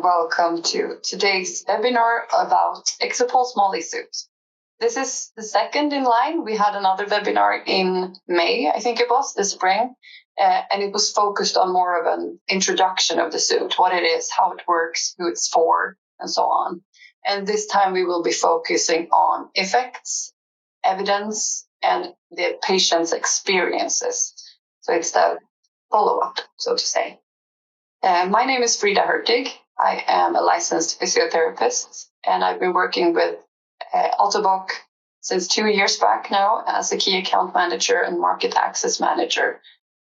welcome to today's webinar about Exopulse Mollii Suit. This is the second in line. We had another webinar in May, I think it was, this spring, and it was focused on more of an introduction of the suit, what it is, how it works, who it's for, and so on. And this time we will be focusing on effects, evidence, and the patient's experiences. So it's the follow-up, so to say. My name is Frida Hurtig. I am a licensed physiotherapist, and I've been working with Ottobock since 2 years back now as a key account manager and market access manager,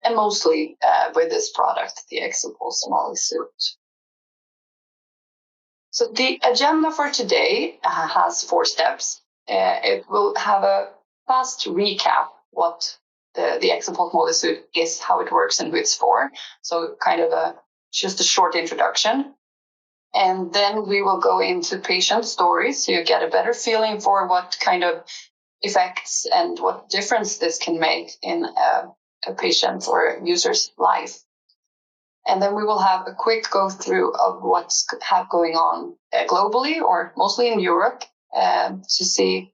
and mostly with this product, the Exopulse Mollii Suit. So the agenda for today has 4 steps. It will have a fast recap what the Exopulse Mollii Suit is, how it works, and who it's for. So kind of just a short introduction. And then we will go into patient stories so you get a better feeling for what kind of effects and what difference this can make in a patient's or a user's life. And then we will have a quick go through of what's going on globally or mostly in Europe to see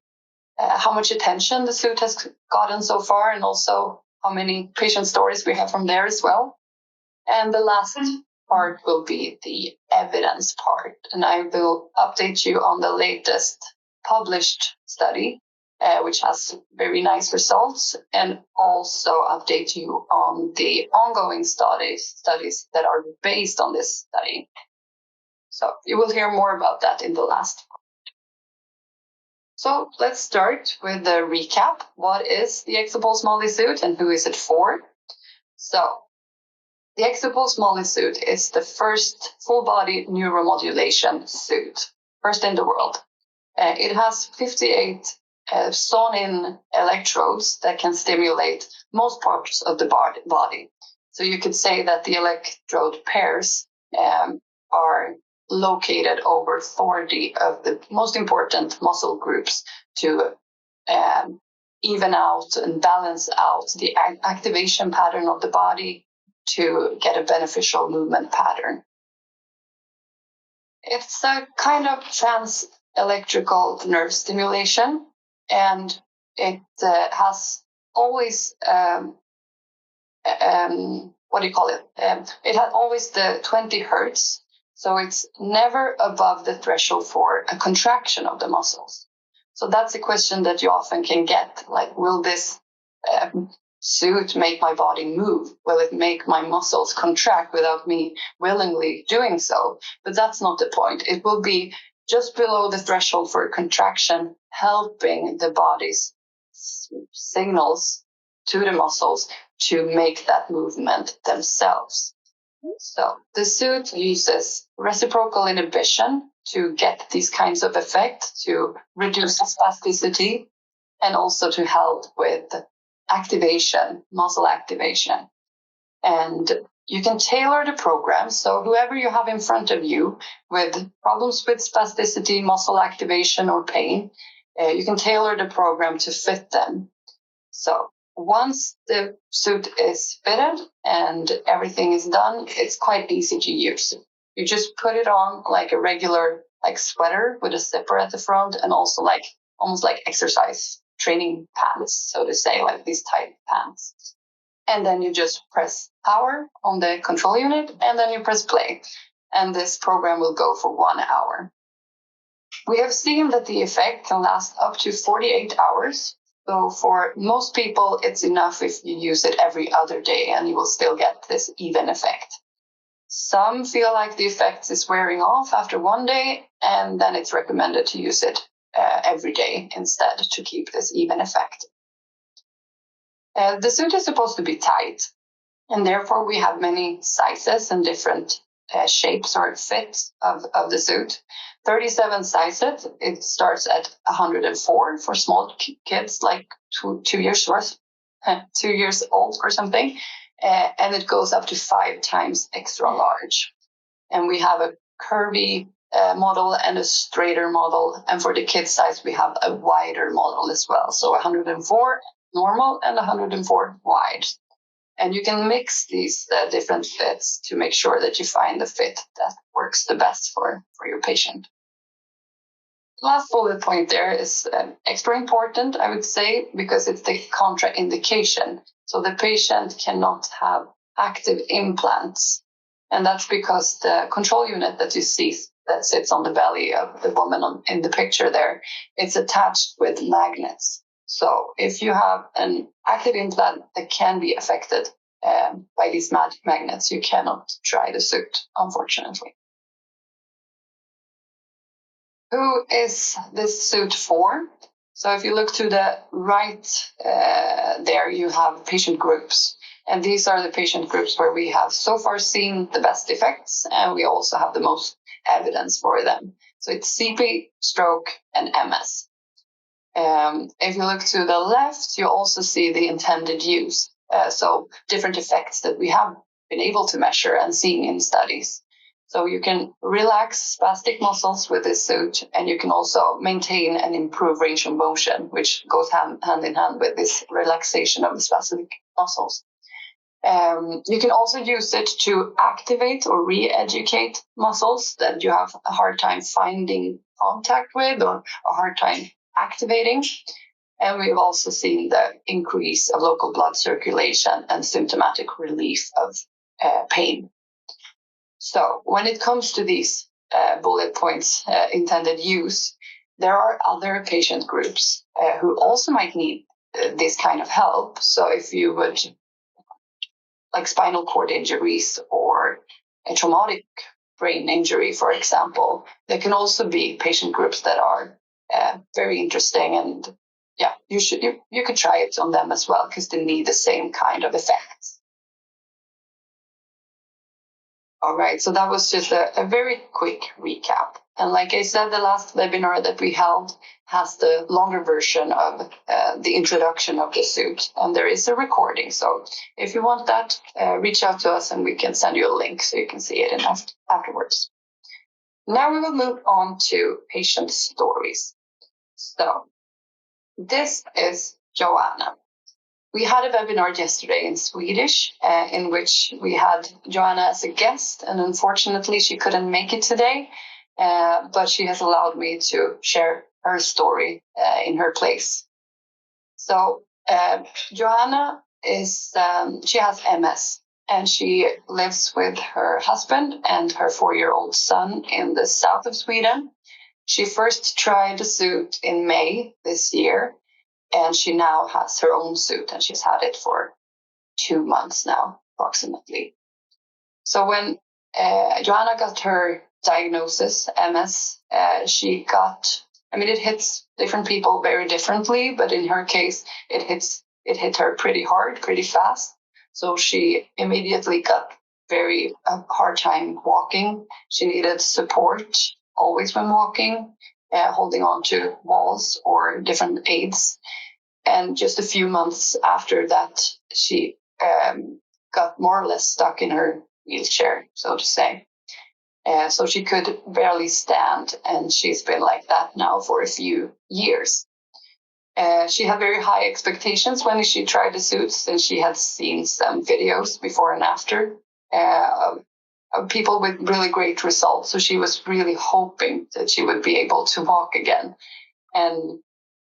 how much attention the suit has gotten so far, and also how many patient stories we have from there as well. And the last part will be the evidence part, and I will update you on the latest published study, which has very nice results, and also update you on the ongoing studies that are based on this study. So you will hear more about that in the last part. So let's start with the recap. What is the Exopulse Mollii Suit and who is it for? So the Exopulse Mollii Suit is the first full-body neuromodulation suit, first in the world. It has 58 sewn-in electrodes that can stimulate most parts of the body. So you could say that the electrode pairs are located over 40 of the most important muscle groups to even out and balance out the activation pattern of the body to get a beneficial movement pattern. It's a kind of trans-electrical nerve stimulation, and it has always, it had always the 20 hertz, so it's never above the threshold for a contraction of the muscles. So that's a question that you often can get, like, will this suit make my body move? Will it make my muscles contract without me willingly doing so? But that's not the point. It will be just below the threshold for contraction, helping the body's signals to the muscles to make that movement themselves. So the suit uses reciprocal inhibition to get these kinds of effects, to reduce spasticity, and also to help with activation, muscle activation. And you can tailor the program. So whoever you have in front of you with problems with spasticity, muscle activation, or pain, you can tailor the program to fit them. So once the suit is fitted and everything is done, it's quite easy to use. You just put it on like a regular sweater with a zipper at the front, and also almost like exercise training pants, so to say, like these tight pants. And then you just press power on the control unit, and then you press play. And this program will go for 1 hour. We have seen that the effect can last up to 48 hours. So for most people, it's enough if you use it every other day, and you will still get this even effect. Some feel like the effect is wearing off after 1 day, and then it's recommended to use it every day instead to keep this even effect. The suit is supposed to be tight, and therefore we have many sizes and different shapes or fits of the suit. 37 sizes. It starts at 104 for small kids, like 2 years worth, 2 years old or something, and it goes up to 5 times extra large. And we have a curvy model and a straighter model, and for the kid size we have a wider model as well. So 104 normal and 104 wide. And you can mix these different fits to make sure that you find the fit that works the best for your patient. The last bullet point there is extra important, I would say, because it's the contraindication. So the patient cannot have active implants. And that's because the control unit that you see that sits on the belly of the woman in the picture there, it's attached with magnets. So if you have an active implant that can be affected by these magnets, you cannot try the suit, unfortunately. Who is this suit for? So if you look to the right there, you have patient groups. And these are the patient groups where we have so far seen the best effects, and we also have the most evidence for them. So it's CP, stroke, and MS. If you look to the left, you also see the intended use. So different effects that we have been able to measure and seen in studies. So you can relax spastic muscles with this suit, and you can also maintain and improve range of motion, which goes hand in hand with this relaxation of the spastic muscles. You can also use it to activate or re-educate muscles that you have a hard time finding contact with or a hard time activating. And we've also seen the increase of local blood circulation and symptomatic relief of pain. So when it comes to these bullet points, intended use, there are other patient groups who also might need this kind of help. So if you would, like spinal cord injuries or a traumatic brain injury, for example, there can also be patient groups that are very interesting, and yeah, you could try it on them as well because they need the same kind of effects. All right, so that was just a very quick recap. And like I said, the last webinar that we held has the longer version of the introduction of the suit, and there is a recording. So if you want that, reach out to us and we can send you a link so you can see it afterwards. Now we will move on to patient stories. So this is Joanna. We had a webinar yesterday in Swedish in which we had Joanna as a guest, and unfortunately she couldn't make it today, but she has allowed me to share her story in her place. So Joanna she has MS, and she lives with her husband and her 4-year-old son in the south of Sweden. She first tried the suit in May this year, and she now has her own suit, and she's had it for 2 months now, approximately. So when Joanna got her diagnosis, MS, it hits different people very differently, but in her case, it hit her pretty hard, pretty fast. So she immediately got very hard time walking. She needed support always when walking, holding on to walls or different aids. And just a few months after that, she got more or less stuck in her wheelchair, so to say. So she could barely stand, and she's been like that now for a few years. She had very high expectations when she tried the suits, and she had seen some videos before and after of people with really great results. So she was really hoping that she would be able to walk again. And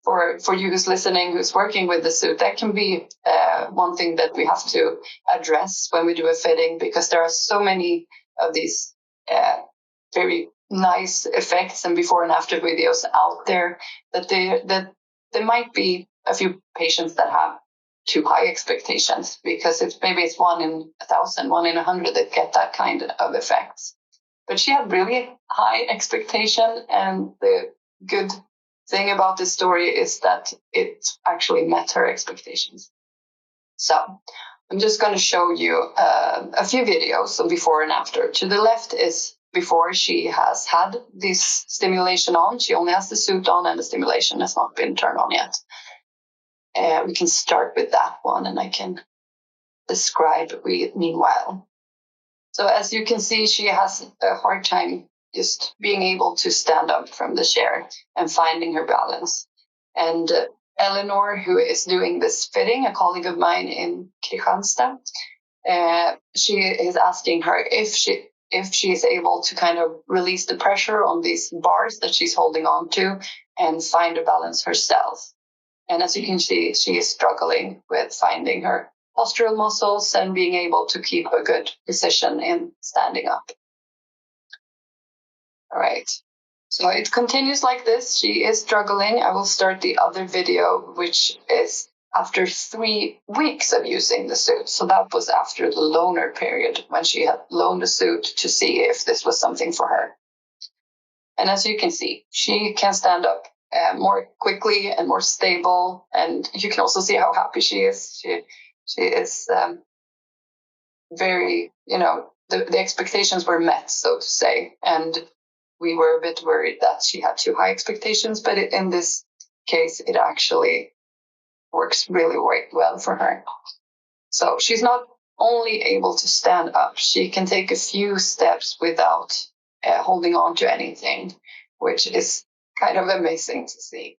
for you who's listening, who's working with the suit, that can be one thing that we have to address when we do a fitting, because there are so many of these very nice effects and before and after videos out there that there might be a few patients that have too high expectations, because maybe it's 1 in 1,000, 1 in 100 that get that kind of effects. But she had really high expectation, and the good thing about this story is that it actually met her expectations. So I'm just going to show you a few videos of before and after. To the left is before she has had this stimulation on. She only has the suit on and the stimulation has not been turned on yet. We can start with that one, and I can describe meanwhile. So as you can see, she has a hard time just being able to stand up from the chair and finding her balance. And Eleanor, who is doing this fitting, a colleague of mine in Kristianstad, she is asking her if she is able to kind of release the pressure on these bars that she's holding on to and find a balance herself. And as you can see, she is struggling with finding her postural muscles and being able to keep a good position in standing up. All right. So it continues like this. She is struggling. I will start the other video, which is after 3 weeks of using the suit. So that was after the loaner period, when she had loaned the suit to see if this was something for her. And as you can see, she can stand up more quickly and more stable. And you can also see how happy she is. She is very, the expectations were met, so to say. And we were a bit worried that she had too high expectations, but in this case, it actually works really well for her. So she's not only able to stand up, she can take a few steps without holding on to anything, which is kind of amazing to see.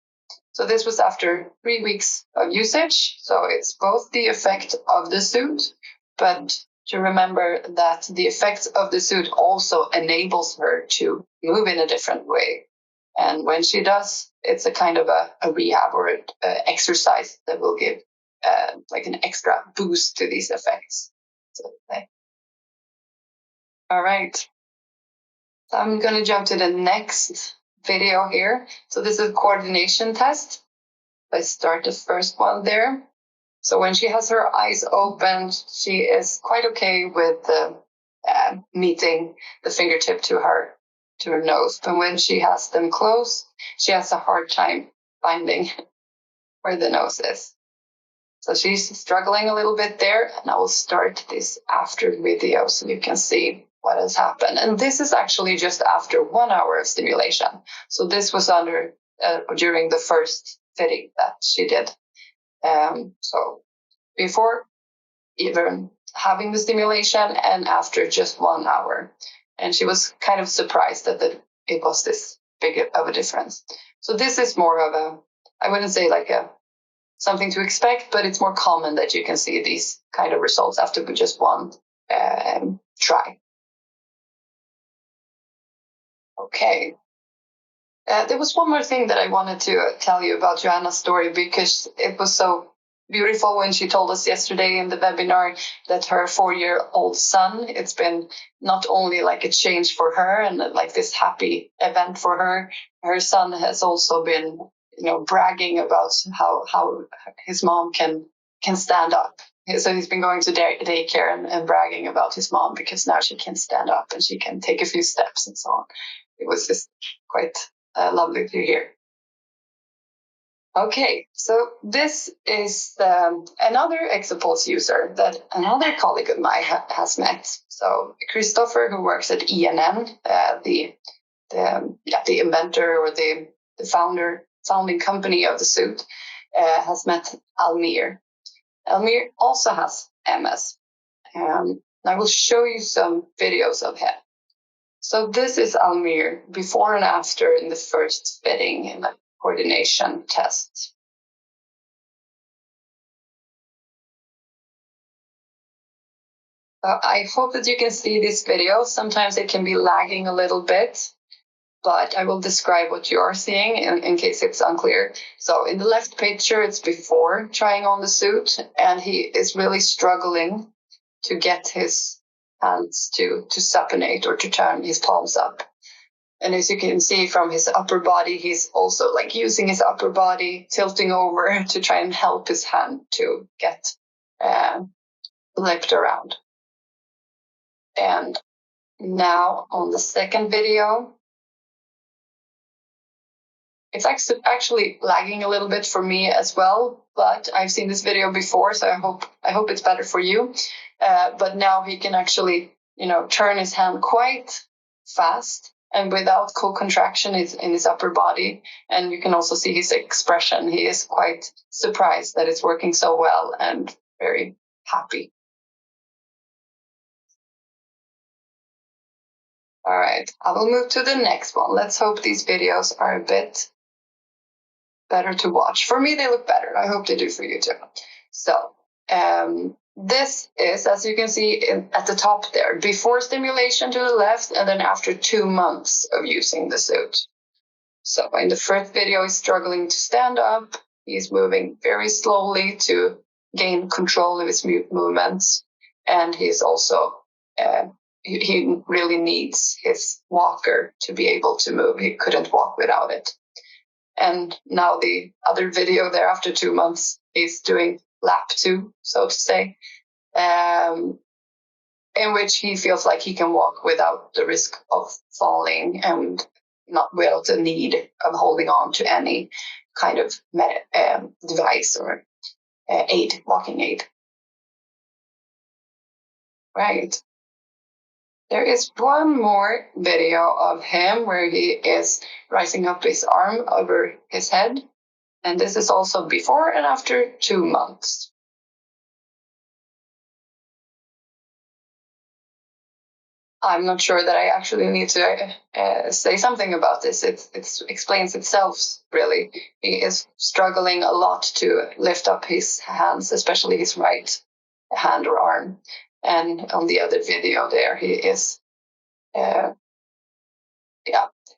So this was after 3 weeks of usage. So it's both the effect of the suit, but to remember that the effect of the suit also enables her to move in a different way. And when she does, it's a kind of a rehab or an exercise that will give like an extra boost to these effects. So, all right. So I'm going to jump to the next video here. So this is a coordination test. I start the first one there. So when she has her eyes open, she is quite okay with meeting the fingertip to her nose. But when she has them closed, she has a hard time finding where the nose is. So she's struggling a little bit there, and I will start this after video so you can see what has happened. And this is actually just after 1 hour of stimulation. So this was during the first fitting that she did. So before even having the stimulation and after just 1 hour. And she was kind of surprised that it was this big of a difference. So this is more of I wouldn't say like something to expect, but it's more common that you can see these kind of results after just one try. Okay. There was one more thing that I wanted to tell you about Joanna's story, because it was so beautiful when she told us yesterday in the webinar that her 4-year-old son, it's been not only like a change for her and like this happy event for her, her son has also been, bragging about how his mom can stand up. So he's been going to daycare and bragging about his mom because now she can stand up and she can take a few steps and so on. It was just quite lovely to hear. Okay, so this is another Exopulse user that another colleague of mine has met. So Christopher, who works at ENN, the inventor or the founding company of the suit, has met Almir. Almir also has MS. I will show you some videos of him. So this is Almir before and after in the first fitting in the coordination test. I hope that you can see this video. Sometimes it can be lagging a little bit, but I will describe what you are seeing in case it's unclear. So in the left picture, it's before trying on the suit, and he is really struggling to get his hands to supinate or to turn his palms up. And as you can see from his upper body, he's also like using his upper body, tilting over to try and help his hand to get flipped around. And now on the second video, it's actually lagging a little bit for me as well, but I've seen this video before, so I hope it's better for you. But now he can actually, turn his hand quite fast and without co-contraction in his upper body. And you can also see his expression. He is quite surprised that it's working so well and very happy. All right, I will move to the next one. Let's hope these videos are a bit better to watch. For me, they look better. I hope they do for you too. So this is, as you can see at the top there, before stimulation to the left, and then after 2 months of using the suit. So in the first video, he's struggling to stand up. He's moving very slowly to gain control of his movements. And he's also, he really needs his walker to be able to move. He couldn't walk without it. And now the other video there after 2 months, he's doing lap 2, so to say, in which he feels like he can walk without the risk of falling and not without the need of holding on to any kind of device or aid, walking aid. Right. There is one more video of him where he is rising up his arm over his head. And this is also before and after 2 months. I'm not sure that I actually need to say something about this. It explains itself, really. He is struggling a lot to lift up his hands, especially his right hand or arm. And on the other video there, he is,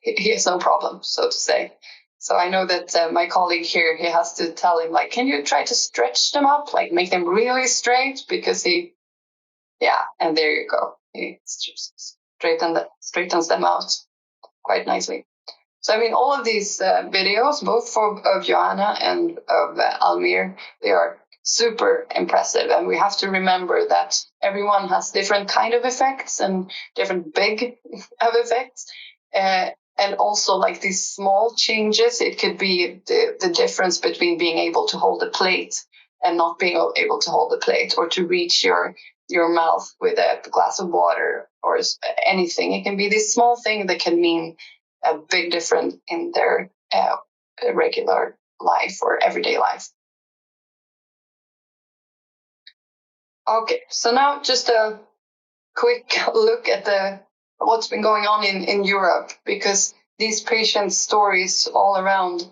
he has no problem, so to say. So I know that my colleague here, he has to tell him, like, can you try to stretch them up, like make them really straight? Because and there you go. He straightens them out quite nicely. So, I mean, all of these videos, both of Joanna and of Almir, they are super impressive. And we have to remember that everyone has different kind of effects and different big of effects. And also, like these small changes, it could be the difference between being able to hold a plate and not being able to hold a plate, or to reach your mouth with a glass of water or anything. It can be this small thing that can mean a big difference in their regular life or everyday life. Okay, so now just a quick look at what's been going on in Europe, because these patients' stories all around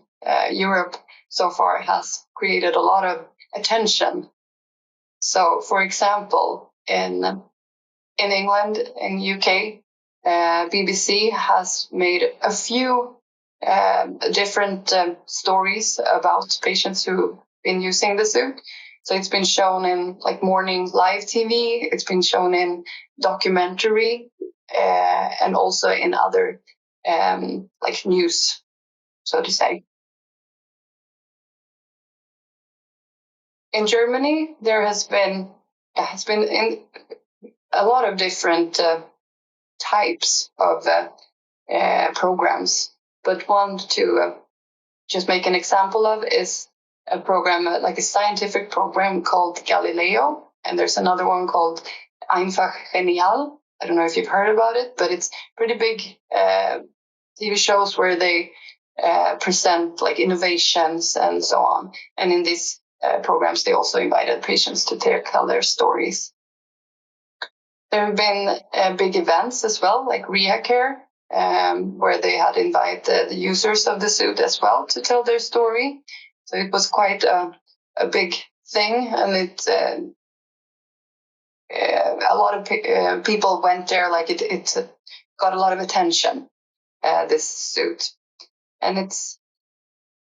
Europe so far has created a lot of attention. So, for example, in England, in UK, BBC has made a few different stories about patients who've been using the suit. So it's been shown in like morning live TV, it's been shown in documentary, and also in other like news, so to say. In Germany, there has been in a lot of different types of programs, but one to just make an example of is a program, like a scientific program called Galileo, and there's another one called Einfach Genial. I don't know if you've heard about it, but it's pretty big TV shows where they present like innovations and so on. And in these programs, they also invited patients to tell their stories. There have been big events as well, like RehaCare, where they had invited the users of the suit as well to tell their story. So it was quite a big thing, and it a lot of people went there. Like it got a lot of attention, this suit, and it's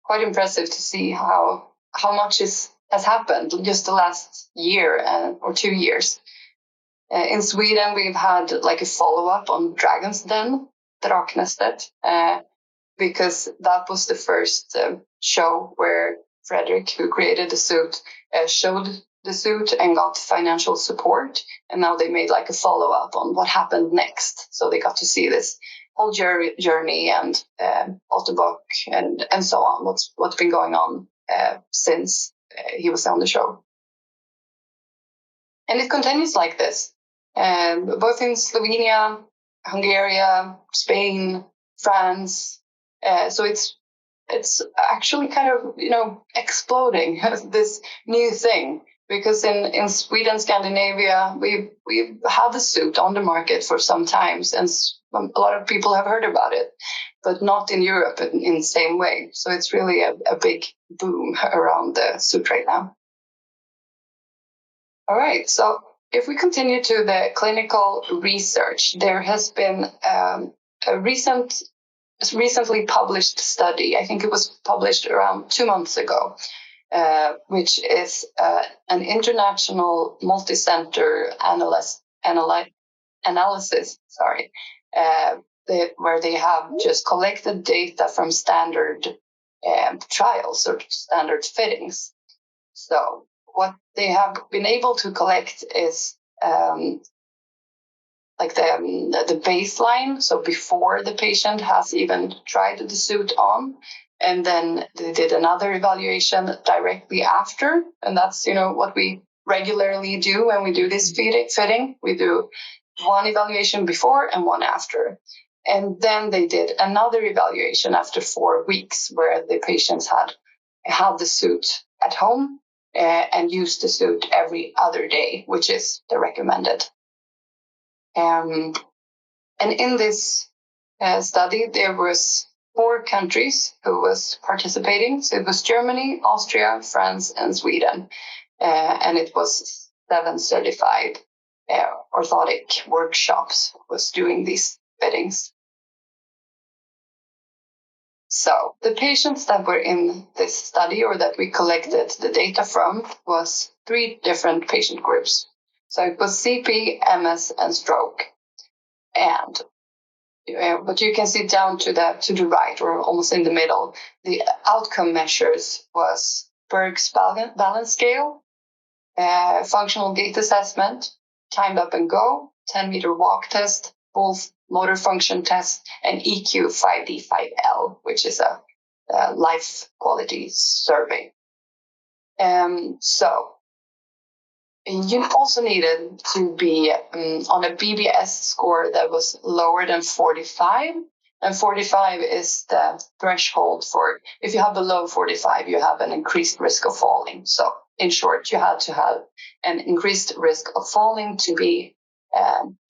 quite impressive to see how much has happened just the last year or 2 years. In Sweden, we've had like a follow-up on Dragon's Den, Draknästet, because that was the first show where Fredrik, who created the suit, showed the suit and got financial support. And now they made like a follow-up on what happened next. So they got to see this whole journey and Ottobock and so on, what's been going on since he was on the show. And it continues like this, both in Slovenia, Hungary, Spain, France. So it's actually kind of, exploding, this new thing, because in Sweden, Scandinavia, we've had the suit on the market for some time, and a lot of people have heard about it. but not in Europe in the same way. So it's really a big boom around the suit right now. All right, so if we continue to the clinical research, there has been a recently published study. I think it was published around 2 months ago, which is an international multi-center analysis, where they have just collected data from standard trials or standard fittings. So what they have been able to collect is like the baseline, so before the patient has even tried the suit on, and then they did another evaluation directly after, and that's what we regularly do when we do this fitting. We do one evaluation before and one after, and then they did another evaluation after 4 weeks, where the patients had the suit at home and used the suit every other day, which is the recommended. And in this study, there was 4 countries who was participating. So it was Germany, Austria, France, and Sweden. And it was 7 certified orthotic workshops was doing these fittings. So the patients that were in this study, or that we collected the data from, was 3 different patient groups. So it was CP, MS, and stroke. And but you can see down to the right, or almost in the middle, the outcome measures was Berg's balance scale, functional gait assessment, timed up and go, 10-meter walk test, full motor function test, and EQ 5D5L, which is a life quality survey. So you also needed to be on a BBS score that was lower than 45. And 45 is the threshold for, if you have below 45, you have an increased risk of falling. So in short, you had to have an increased risk of falling to be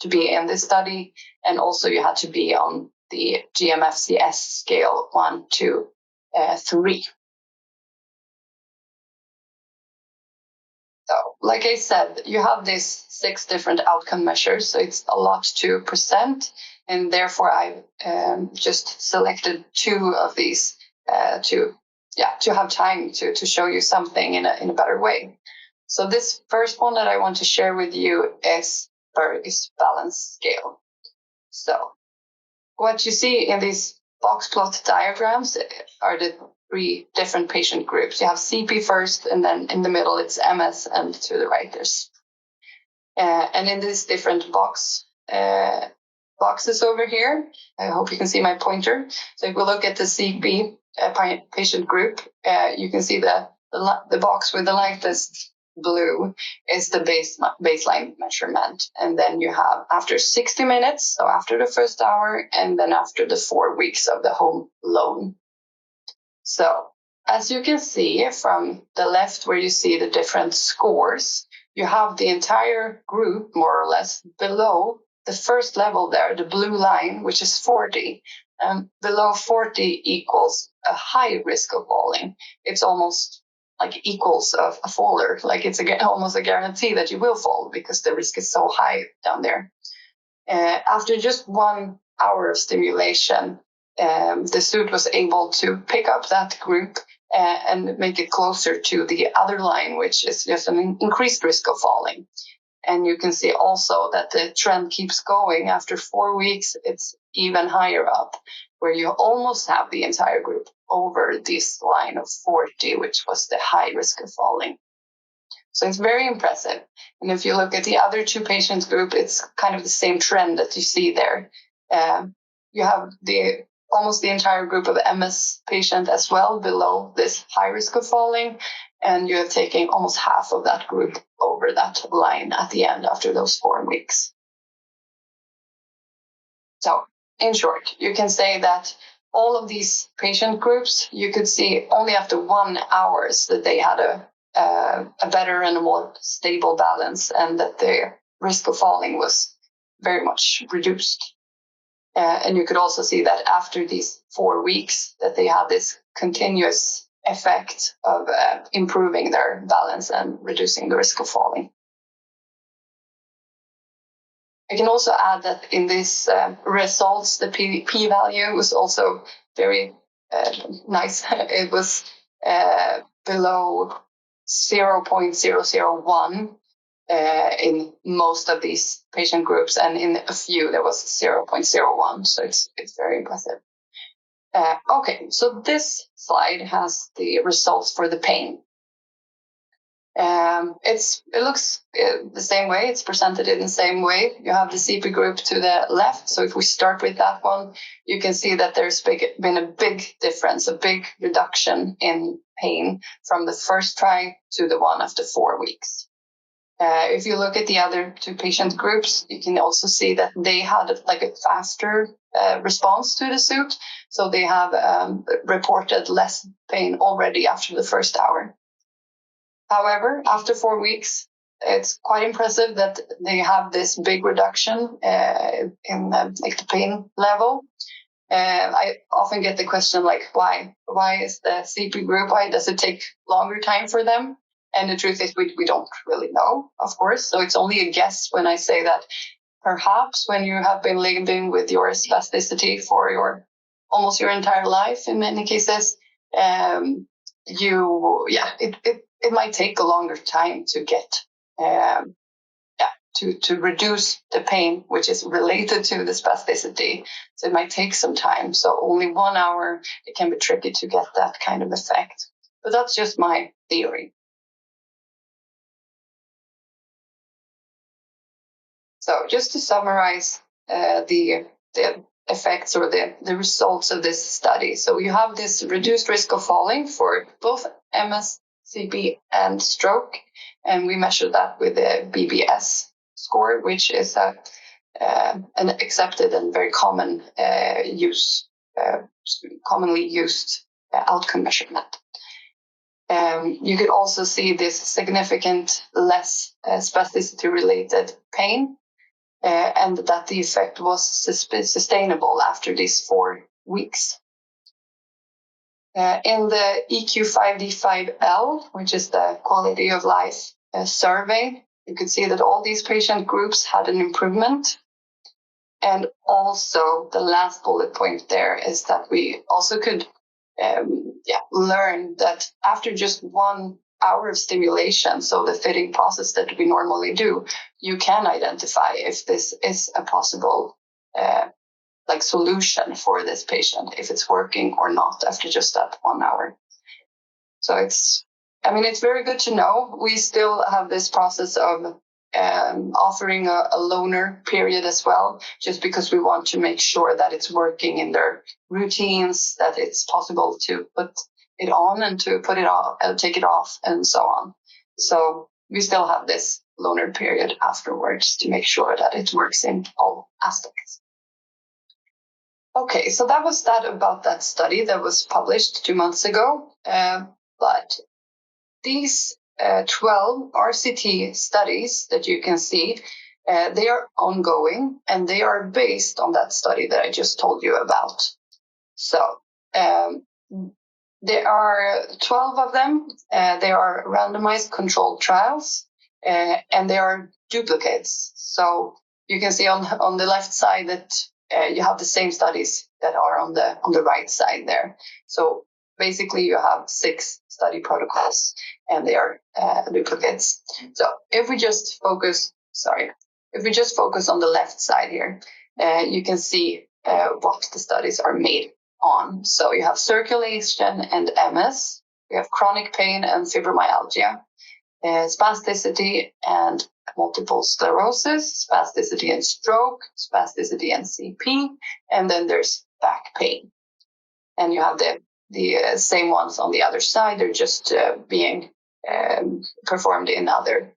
in this study. And also you had to be on the GMFCS scale 1, 2, 3. So, like I said, you have these 6 different outcome measures, so it's a lot to present, and therefore I've just selected 2 of these to have time to show you something in a better way. So this first one that I want to share with you is Berg's balance scale. So what you see in these box plot diagrams are the 3 different patient groups. You have CP first, and then in the middle it's MS, and to the right there's and in these different boxes over here, I hope you can see my pointer. So if we look at the CP patient group, you can see the box with the lightest blue is the baseline measurement. And then you have after 60 minutes, so after the first hour, and then after the 4 weeks of the home loan. So as you can see from the left, where you see the different scores, you have the entire group more or less below the first level there, the blue line, which is 40. Below 40 equals a high risk of falling. It's almost like equals a faller, like it's almost a guarantee that you will fall because the risk is so high down there. After just 1 hour of stimulation, the suit was able to pick up that group and make it closer to the other line, which is just an increased risk of falling. And you can see also that the trend keeps going. After 4 weeks, it's even higher up, where you almost have the entire group over this line of 40, which was the high risk of falling. So it's very impressive. And if you look at the other 2 patients group, it's kind of the same trend that you see there. You have almost the entire group of MS patient as well below this high risk of falling, and you're taking almost half of that group over that line at the end after those 4 weeks. So in short, you can say that all of these patient groups, you could see only after 1 hour that they had a better and a more stable balance, and that their risk of falling was very much reduced. And you could also see that after these 4 weeks that they had this continuous effect of improving their balance and reducing the risk of falling. I can also add that in these results, the p-value was also very nice. It was below 0.001 in most of these patient groups, and in a few there was 0.01. So it's very impressive. Okay, so this slide has the results for the pain. It looks the same way. It's presented in the same way. You have the CP group to the left. So if we start with that one, you can see that there's been a big difference, a big reduction in pain from the first try to the one after 4 weeks. If you look at the other two patient groups, you can also see that they had a faster response to the suit. So they have reported less pain already after the first hour. However, after 4 weeks, it's quite impressive that they have this big reduction in the pain level. I often get the question why is the CP group, why does it take longer time for them? And the truth is we don't really know, of course. So it's only a guess when I say that perhaps when you have been living with your spasticity for almost your entire life in many cases, it might take a longer time to get to reduce the pain which is related to the spasticity. So it might take some time. So only 1 hour, it can be tricky to get that kind of effect. But that's just my theory. So just to summarize the effects or the results of this study. So you have this reduced risk of falling for both MS, CP, and stroke. And we measure that with the BBS score, which is an accepted and very commonly used outcome measurement. You could also see this significant less spasticity-related pain, and that the effect was sustainable after these 4 weeks. In the EQ5D5L, which is the quality of life survey, you could see that all these patient groups had an improvement. And also the last bullet point there is that we also could learn that after just 1 hour of stimulation, so the fitting process that we normally do, you can identify if this is a possible solution for this patient, if it's working or not after just that 1 hour. So it's very good to know. We still have this process of offering a loaner period as well, just because we want to make sure that it's working in their routines, that it's possible to put it on and to put it off and take it off and so on. So we still have this loaner period afterwards to make sure that it works in all aspects. Okay, so that was that about that study that was published 2 months ago. But these 12 RCT studies that you can see, they are ongoing and they are based on that study that I just told you about. So there are 12 of them. They are randomized controlled trials, and they are duplicates. So you can see on the left side that you have the same studies that are on the right side there. So basically you have 6 study protocols and they are duplicates. So if we just focus on the left side here, you can see what the studies are made on. So you have circulation and MS, we have chronic pain and fibromyalgia, spasticity and multiple sclerosis, spasticity and stroke, spasticity and CP, and then there's back pain. And you have the same ones on the other side. They're just being performed in other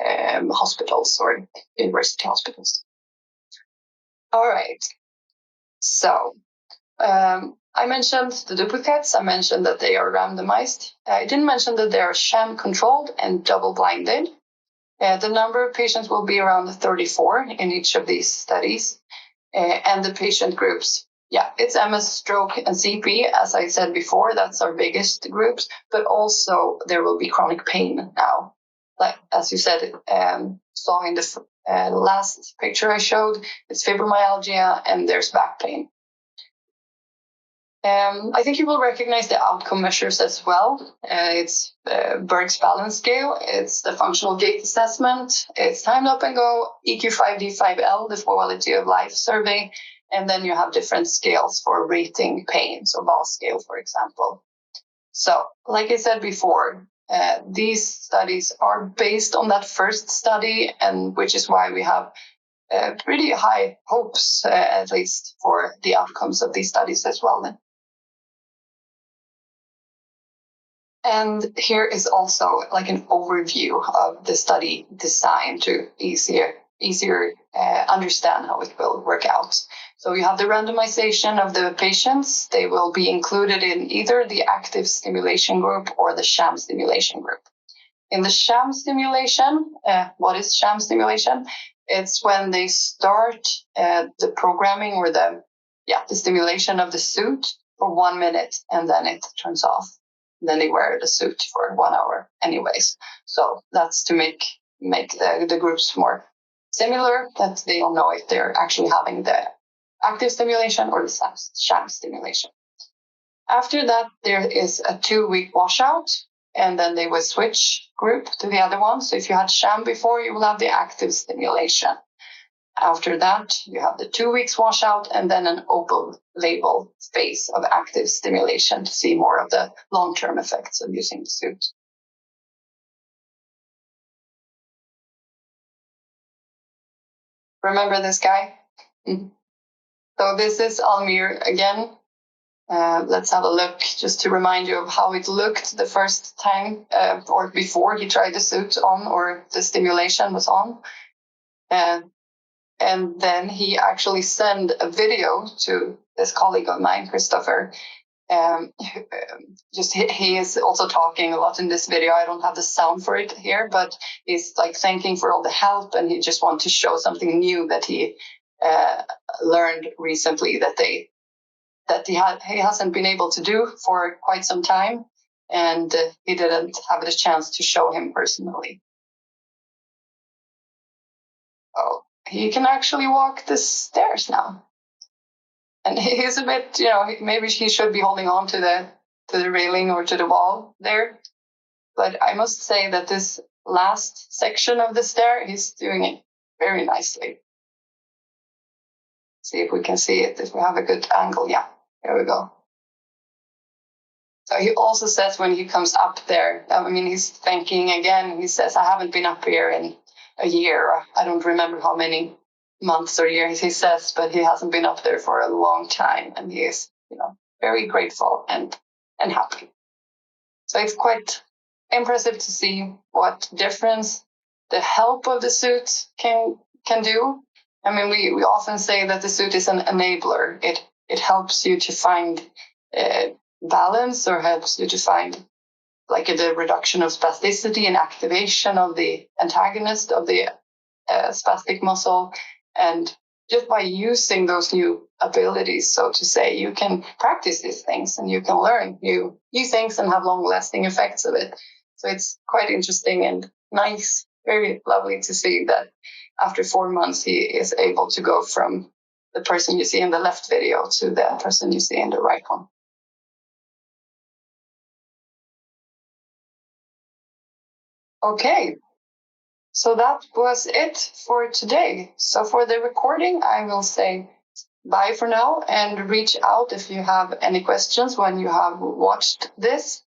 hospitals or university hospitals. All right. So I mentioned the duplicates. I mentioned that they are randomized. I didn't mention that they are sham controlled and double blinded. The number of patients will be around 34 in each of these studies. and the patient groups. Yeah, it's MS, stroke, and CP. As I said before, that's our biggest groups, but also there will be chronic pain now. Like, as you said, saw in the last picture I showed, it's fibromyalgia and there's back pain. I think you will recognize the outcome measures as well. It's Berg's balance scale, it's the functional gait assessment, it's timed up and go, EQ5D5L, the quality of life survey, and then you have different scales for rating pain, so VAS scale, for example. So, like I said before, these studies are based on that first study, and which is why we have pretty high hopes, at least, for the outcomes of these studies as well. Then. And here is also like an overview of the study design to easier understand how it will work out. So you have the randomization of the patients. They will be included in either the active stimulation group or the sham stimulation group. In the sham stimulation, what is sham stimulation? It's when they start the programming or the stimulation of the suit for 1 minute and then it turns off. Then they wear the suit for 1 hour anyways. So that's to make the groups more similar, that they don't know if they're actually having the active stimulation or the sham stimulation. After that, there is a 2-week washout, and then they will switch group to the other one. So if you had sham before, you will have the active stimulation. After that, you have the 2 weeks washout and then an open label phase of active stimulation to see more of the long-term effects of using the suit. Remember this guy? So this is Almir again. Let's have a look just to remind you of how it looked the first time or before he tried the suit on or the stimulation was on. And then he actually sent a video to this colleague of mine, Christopher. He is also talking a lot in this video. I don't have the sound for it here, but he's like thanking for all the help, and he just wants to show something new that he learned recently that he hasn't been able to do for quite some time, and he didn't have the chance to show him personally. Oh. He can actually walk the stairs now. And he's a bit, maybe he should be holding on to the railing or to the wall there. But I must say that this last section of the stair, he's doing it very nicely. See if we can see it, if we have a good angle. Yeah, there we go. So he also says when he comes up there, he's thanking again. He says, I haven't been up here in a year. I don't remember how many months or years he says, but he hasn't been up there for a long time, and he is, very grateful and happy. So it's quite impressive to see what difference the help of the suit can do. We often say that the suit is an enabler. It helps you to find balance, or helps you to find like the reduction of spasticity and activation of the antagonist of the spastic muscle. And just by using those new abilities, so to say, you can practice these things and you can learn new things and have long-lasting effects of it. So it's quite interesting and nice, very lovely to see that after 4 months, he is able to go from the person you see in the left video to the person you see in the right one. Okay. So that was it for today. So for the recording, I will say bye for now and reach out if you have any questions when you have watched this.